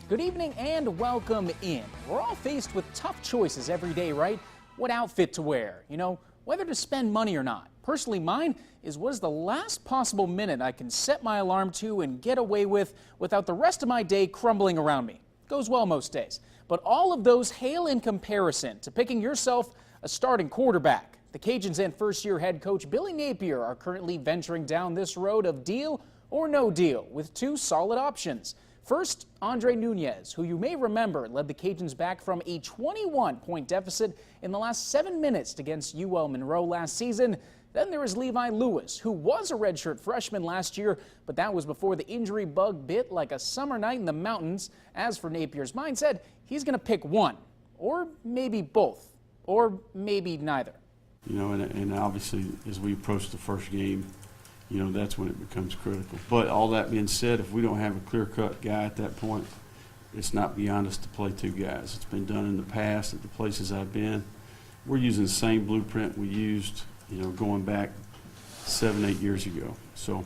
Good evening and welcome in. We're all faced with tough choices every day, right? What outfit to wear, whether to spend money or not. Personally, mine is what is the last possible minute I can set my alarm to and get away with without the rest of my day crumbling around me. Goes well most days. But all of those hail in comparison to picking yourself a starting quarterback. The Cajuns and first-year head coach Billy Napier are currently venturing down this road of deal or no deal with two solid options. First, Andre Nunez, who you may remember led the Cajuns back from a 21-point deficit in the last 7 minutes against UL Monroe last season. Then there is Levi Lewis, who was a redshirt freshman last year, but that was before the injury bug bit like a summer night in the mountains. As for Napier's mindset, he's going to pick one, or maybe both, or maybe neither. And obviously as we approach the first game, that's when it becomes critical. But all that being said, if we don't have a clear-cut guy at that point, it's not beyond us to play two guys. It's been done in the past at the places I've been. We're using the same blueprint we used, going back 7, 8 years ago. So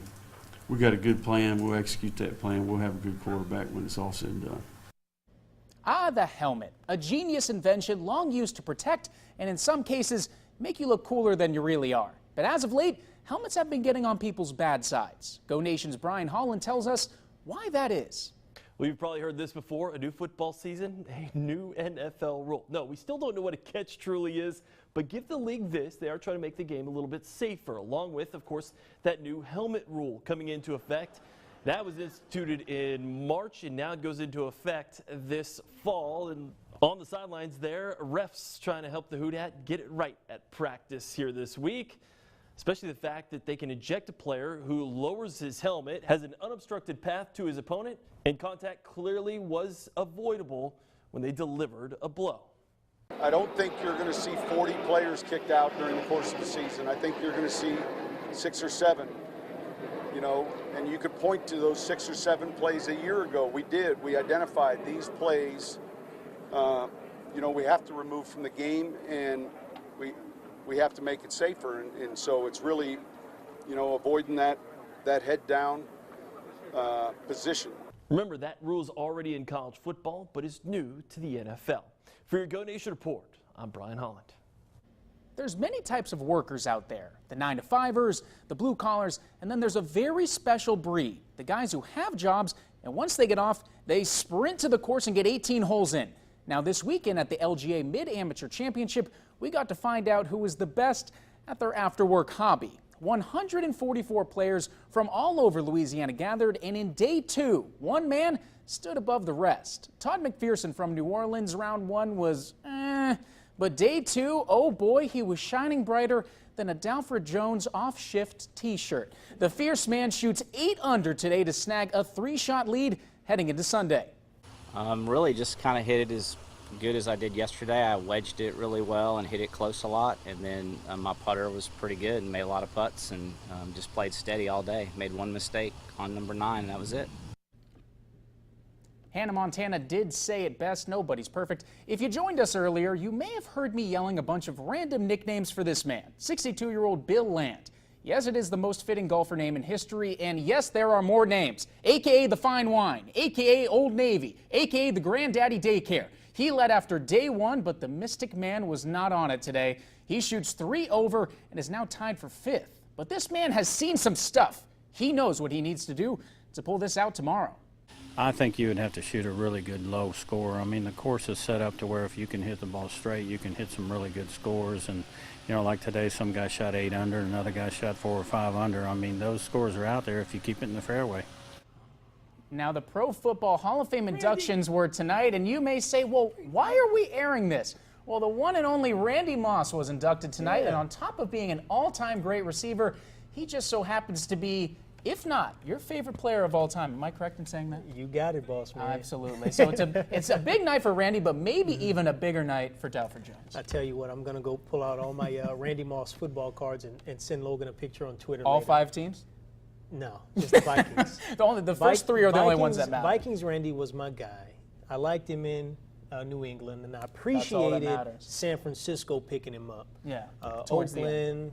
we got a good plan. We'll execute that plan. We'll have a good quarterback when it's all said and done. The helmet, a genius invention long used to protect and in some cases make you look cooler than you really are. But as of late, helmets have been getting on people's bad sides. Go Nation's Brian Holland tells us why that is. Well, you've probably heard this before, a new football season, a new NFL rule. No, we still don't know what a catch truly is, but give the league this. They are trying to make the game a little bit safer, along with, of course, that new helmet rule coming into effect. That was instituted in March, and now it goes into effect this fall. And on the sidelines there, refs trying to help the Houdat get it right at practice here this week. Especially the fact that they can eject a player who lowers his helmet, has an unobstructed path to his opponent, and contact clearly was avoidable when they delivered a blow. I don't think you're going to see 40 players kicked out during the course of the season. I think you're going to see 6 or 7, and you could point to those 6 or 7 plays a year ago. We identified these plays, we have to remove from the game, and we have to make it safer, and so it's really, avoiding that head down position. Remember, that rule is already in college football, but is new to the NFL. For your Go Nation report, I'm Brian Holland. There's many types of workers out there, the 9-to-5ers, the blue collars, and then there's a very special breed, the guys who have jobs, and once they get off, they sprint to the course and get 18 holes in. Now this weekend at the LGA Mid-Amateur Championship, we got to find out who was the best at their after-work hobby. 144 players from all over Louisiana gathered, and in day 2, one man stood above the rest. Todd McPherson from New Orleans, round 1 was but day 2, oh boy, he was shining brighter than a Dalford Jones off-shift t-shirt. The fierce man shoots 8 under today to snag a 3-shot lead heading into Sunday. Really just kind of hit it as good as I did yesterday. I wedged it really well and hit it close a lot, and then my putter was pretty good and made a lot of putts, and just played steady all day. Made one mistake on number 9, and that was it. Hannah Montana did say it best, nobody's perfect. If you joined us earlier, you may have heard me yelling a bunch of random nicknames for this man, 62-year-old Bill Land. Yes, it is the most fitting golfer name in history, and yes, there are more names. AKA the Fine Wine, AKA Old Navy, AKA the Granddaddy Daycare. He led after day 1, but the Mystic Man was not on it today. He shoots 3 over and is now tied for 5th. But this man has seen some stuff. He knows what he needs to do to pull this out tomorrow. I think you would have to shoot a really good low score. I mean, the course is set up to where if you can hit the ball straight, you can hit some really good scores. And, like today, some guy shot 8 under, another guy shot 4 or 5 under. I mean, those scores are out there if you keep it in the fairway. Now, the Pro Football Hall of Fame inductions were tonight, and you may say, well, why are we airing this? Well, the one and only Randy Moss was inducted tonight, and on top of being an all-time great receiver, he just so happens to be, if not your favorite player of all time. Am I correct in saying that? You got it, boss man. Absolutely. So it's a big night for Randy, but maybe even a bigger night for Dalford Jones. I tell you what, I'm going to go pull out all my Randy Moss football cards and send Logan a picture on Twitter All later. 5 teams? No, just the Vikings. the first 3 are the only ones that matter. Vikings Randy was my guy. I liked him in New England, and I appreciated San Francisco picking him up. Yeah. Oakland.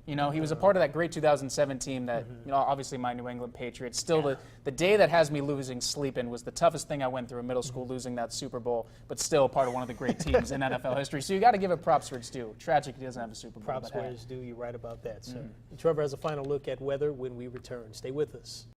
You know, he was a part of that great 2007 team that, you know, obviously my New England Patriots. Still, the day that has me losing sleep in was the toughest thing I went through in middle school, losing that Super Bowl, but still part of one of the great teams in NFL history. So you got to give it props where it's due. Tragic he doesn't have a Super Bowl. Props where it's due. You're right about that, sir. Trevor has a final look at weather when we return. Stay with us.